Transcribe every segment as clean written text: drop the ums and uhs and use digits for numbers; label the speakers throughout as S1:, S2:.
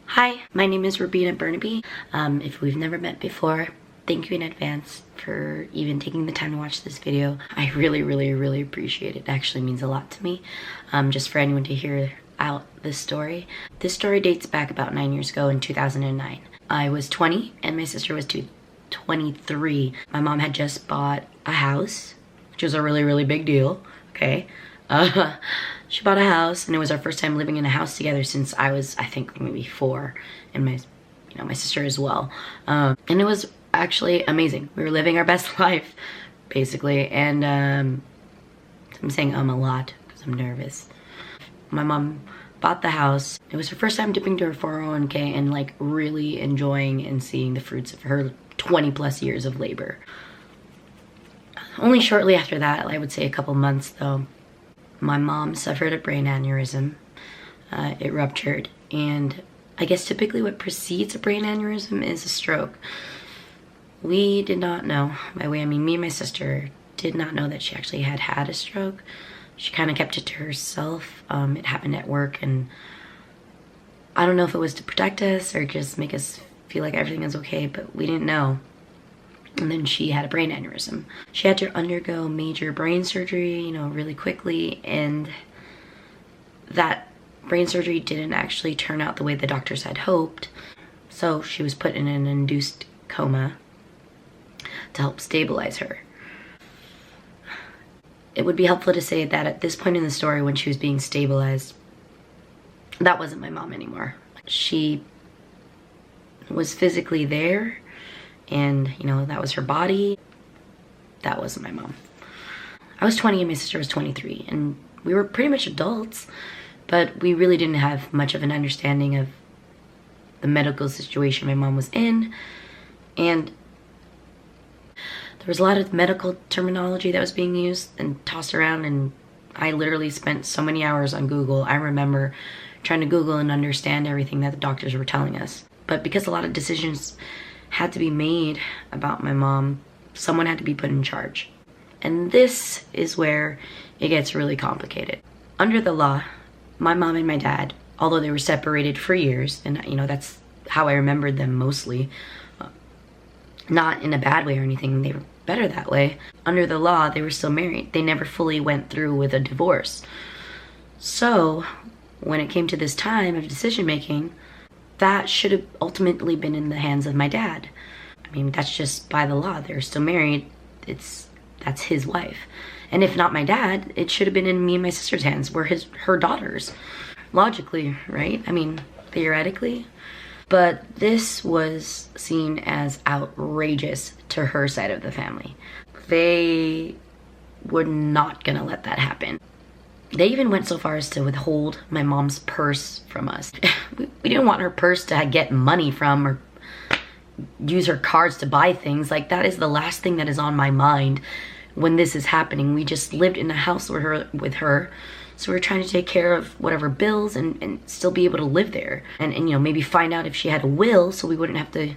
S1: Hi, my name is Rubina Burnaby. If we've never met before, thank you in advance for even taking the time to watch this video. I really appreciate it. It actually means a lot to me. Just for anyone to hear out this story. This story dates back about 9 years ago in 2009. I was 20 and my sister was 23. My mom had just bought a house, which was a really big deal, okay? She bought a house and it was our first time living in a house together since I was, I think, maybe 4, and my sister as well. And it was actually amazing. We were living our best life, basically, and I'm saying a lot because I'm nervous. My mom bought the house. It was her first time dipping to her 401k and like really enjoying and seeing the fruits of her 20+ years of labor. Only shortly after that, I would say a couple months though, my mom suffered a brain aneurysm. It ruptured, and I guess typically what precedes a brain aneurysm is a stroke. We did not know. By way, I mean me and my sister did not know that she actually had a stroke. She kind of kept it to herself. It happened at work, and I don't know if it was to protect us or just make us feel like everything is okay, but we didn't know. And then she had a brain aneurysm. She had to undergo major brain surgery, you know, really quickly, and that brain surgery didn't actually turn out the way the doctors had hoped. So she was put in an induced coma to help stabilize her. It would be helpful to say that at this point in the story, when she was being stabilized, that wasn't my mom anymore. She was physically there, and you know, that was her body. That wasn't my mom. I was 20 and my sister was 23, and we were pretty much adults, but we really didn't have much of an understanding of the medical situation my mom was in, and there was a lot of medical terminology that was being used and tossed around, and I literally spent so many hours on Google. I remember trying to Google and understand everything that the doctors were telling us. But because a lot of decisions had to be made about my mom, someone had to be put in charge. And this is where it gets really complicated. Under the law, my mom and my dad, although they were separated for years, and you know, that's how I remembered them mostly, not in a bad way or anything, they were better that way. Under the law, they were still married. They never fully went through with a divorce. So when it came to this time of decision making, that should have ultimately been in the hands of my dad. I mean, that's just by the law. They're still married. That's his wife. And if not my dad, it should have been in me and my sister's hands. We're her daughters. Logically, right? I mean, theoretically. But this was seen as outrageous to her side of the family. They were not gonna let that happen. They even went so far as to withhold my mom's purse from us. We didn't want her purse to get money from or use her cards to buy things. Like, that is the last thing that is on my mind when this is happening. We just lived in a house with her. So we were trying to take care of whatever bills and still be able to live there. And you know, maybe find out if she had a will so we wouldn't have to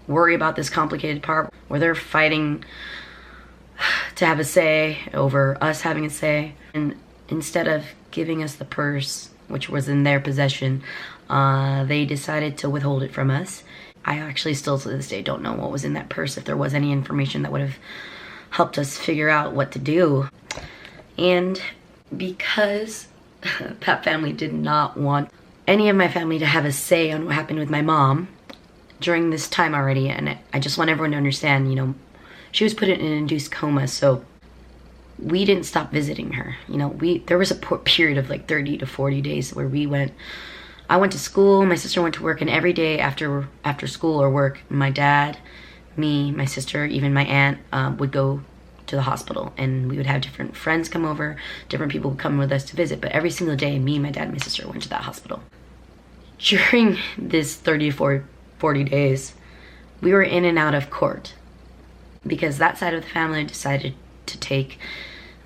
S1: worry about this complicated part where they're fighting to have a say over us having a say. And instead of giving us the purse, which was in their possession, they decided to withhold it from us. I actually still to this day don't know what was in that purse, if there was any information that would have helped us figure out what to do. And because that family did not want any of my family to have a say on what happened with my mom during this time already, and I just want everyone to understand, you know, she was put in an induced coma, so we didn't stop visiting her. You know, there was a period of like 30 to 40 days where I went to school, my sister went to work, and every day after school or work, my dad, me, my sister, even my aunt would go to the hospital, and we would have different friends come over, different people would come with us to visit, but every single day, me, my dad, and my sister went to that hospital. During this 30 to 40 days, we were in and out of court because that side of the family decided to take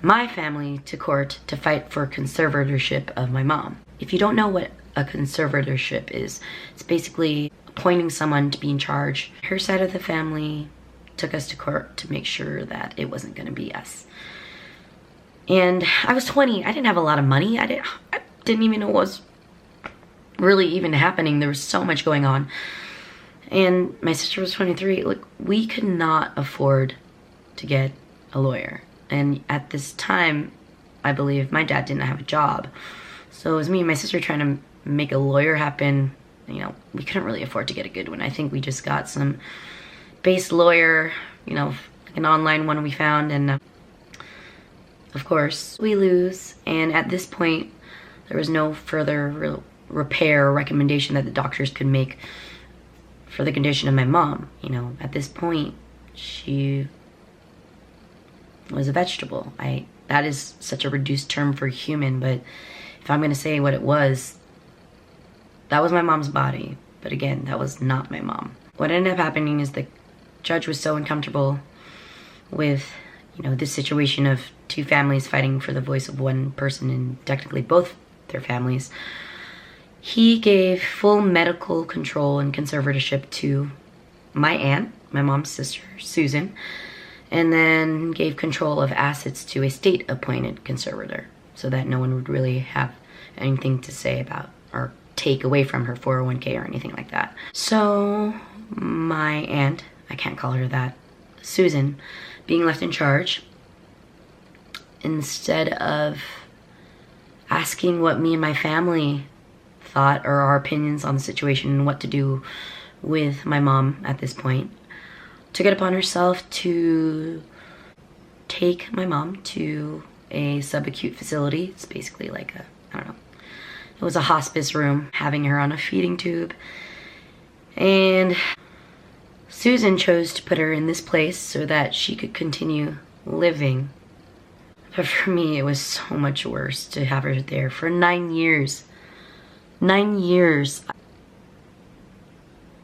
S1: my family to court to fight for conservatorship of my mom. If you don't know what a conservatorship is, it's basically appointing someone to be in charge. Her side of the family took us to court to make sure that it wasn't going to be us. And I was 20. I didn't have a lot of money. I didn't even know what was really even happening. There was so much going on. And my sister was 23. Look, we could not afford to get a lawyer. And at this time, I believe my dad didn't have a job. So it was me and my sister trying to make a lawyer happen. You know, we couldn't really afford to get a good one. I think we just got some base lawyer, you know, like an online one we found. And of course, we lose. And at this point, there was no further repair or recommendation that the doctors could make for the condition of my mom. You know, at this point, she was a vegetable. That is such a reduced term for human, but if I'm gonna say what it was, that was my mom's body. But again, that was not my mom. What ended up happening is the judge was so uncomfortable with, you know, this situation of two families fighting for the voice of one person, and technically both their families. He gave full medical control and conservatorship to my aunt, my mom's sister, Susan, and then gave control of assets to a state-appointed conservator so that no one would really have anything to say about or take away from her 401k or anything like that. So my aunt, I can't call her that, Susan, being left in charge, instead of asking what me and my family thought or our opinions on the situation and what to do with my mom at this point, took it upon herself to take my mom to a subacute facility. It's basically like a, I don't know, it was a hospice room, having her on a feeding tube. And Susan chose to put her in this place so that she could continue living. But for me, it was so much worse to have her there for 9 years. 9 years.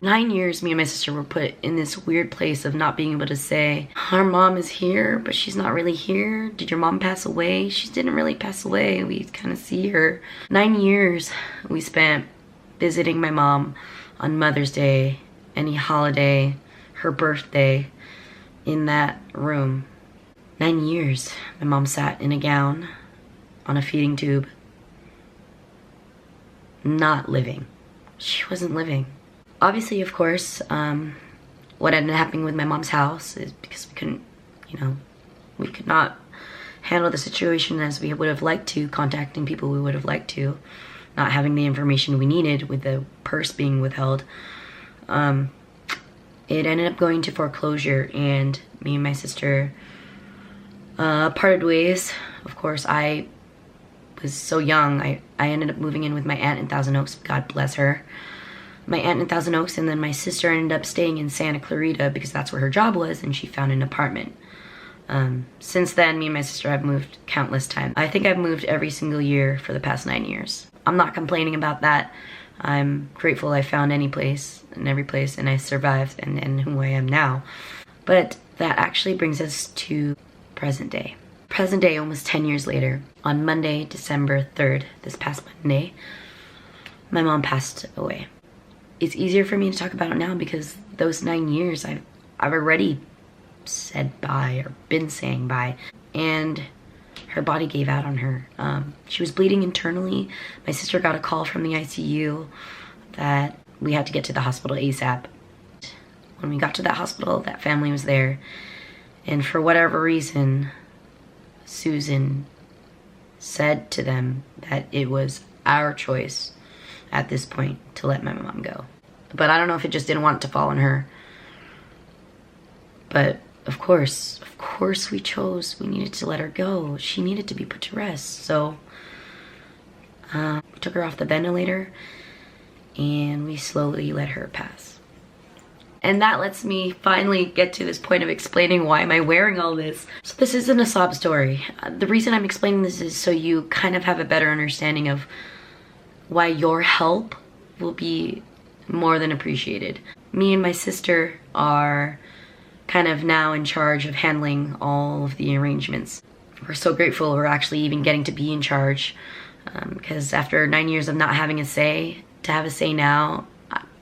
S1: 9 years, me and my sister were put in this weird place of not being able to say, our mom is here, but she's not really here. Did your mom pass away? She didn't really pass away. We kind of see her. 9 years we spent visiting my mom on Mother's Day, any holiday, her birthday, in that room. 9 years my mom sat in a gown on a feeding tube, not living. She wasn't living. Obviously, of course, what ended up happening with my mom's house is because we couldn't, you know, we could not handle the situation as we would have liked to, contacting people we would have liked to, not having the information we needed with the purse being withheld. It ended up going to foreclosure, and me and my sister parted ways. Of course, I was so young. I ended up moving in with my aunt in Thousand Oaks. God bless her. My aunt in Thousand Oaks, and then my sister ended up staying in Santa Clarita because that's where her job was, and she found an apartment. Since then, me and my sister have moved countless times. I think I've moved every single year for the past 9 years. I'm not complaining about that. I'm grateful I found any place and every place, and I survived and who I am now. But that actually brings us to present day. Present day, almost 10 years later, on Monday, December 3rd, this past Monday, my mom passed away. It's easier for me to talk about it now because those 9 years I've already said bye or been saying bye, and her body gave out on her. She was bleeding internally. My sister got a call from the ICU that we had to get to the hospital ASAP. When we got to that hospital, that family was there, and for whatever reason, Susan said to them that it was our choice at this point to let my mom go. But I don't know if it just didn't want it to fall on her. But of course we chose. We needed to let her go. She needed to be put to rest. So we took her off the ventilator and we slowly let her pass. And that lets me finally get to this point of explaining why am I wearing all this. So this isn't a sob story. The reason I'm explaining this is so you kind of have a better understanding of why your help will be more than appreciated. Me and my sister are kind of now in charge of handling all of the arrangements. We're so grateful we're actually even getting to be in charge, because after 9 years of not having a say, to have a say now,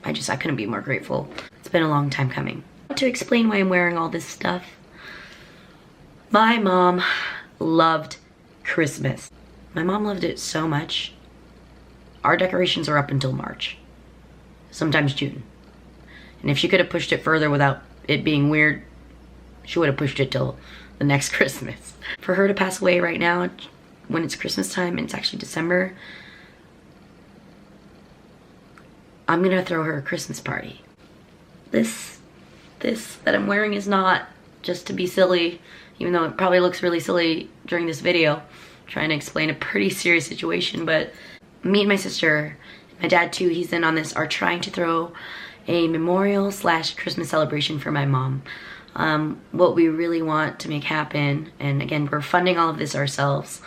S1: I couldn't be more grateful. It's been a long time coming. To explain why I'm wearing all this stuff, my mom loved Christmas. My mom loved it so much. our decorations are up until March, sometimes June. And if she could have pushed it further without it being weird, she would have pushed it till the next Christmas. For her to pass away right now, when it's Christmas time and it's actually December, I'm gonna throw her a Christmas party. This that I'm wearing is not just to be silly, even though it probably looks really silly during this video, I'm trying to explain a pretty serious situation. But me and my sister, my dad too, he's in on this, are trying to throw a memorial / Christmas celebration for my mom. What we really want to make happen, and again, we're funding all of this ourselves.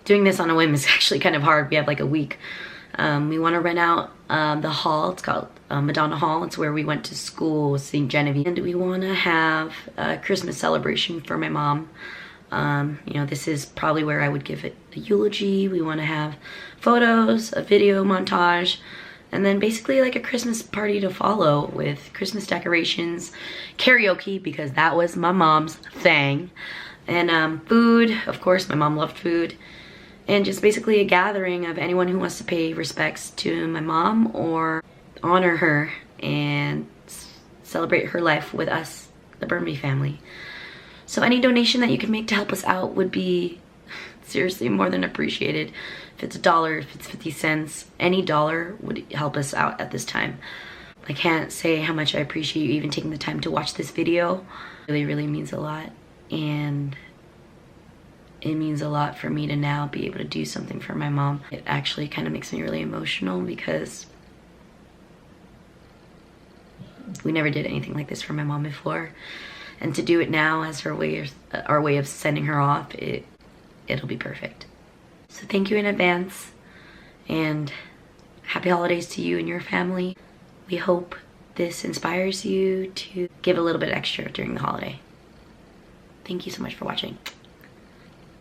S1: Doing this on a whim is actually kind of hard. We have like a week. We want to rent out the hall. It's called Madonna Hall. It's where we went to school with St. Genevieve. And we want to have a Christmas celebration for my mom. You know, this is probably where I would give it a eulogy. We want to have photos, a video montage, and then basically like a Christmas party to follow with Christmas decorations, karaoke, because that was my mom's thing, and food. Of course, my mom loved food. And just basically a gathering of anyone who wants to pay respects to my mom or honor her and celebrate her life with us, the Burnby family. So any donation that you can make to help us out would be seriously more than appreciated. If it's $1, if it's 50 cents, any dollar would help us out at this time. I can't say how much I appreciate you even taking the time to watch this video. It really, really means a lot. And it means a lot for me to now be able to do something for my mom. It actually kind of makes me really emotional because we never did anything like this for my mom before. And to do it now as her our way of sending her off, it'll be perfect. So thank you in advance, and happy holidays to you and your family. We hope this inspires you to give a little bit extra during the holiday. Thank you so much for watching.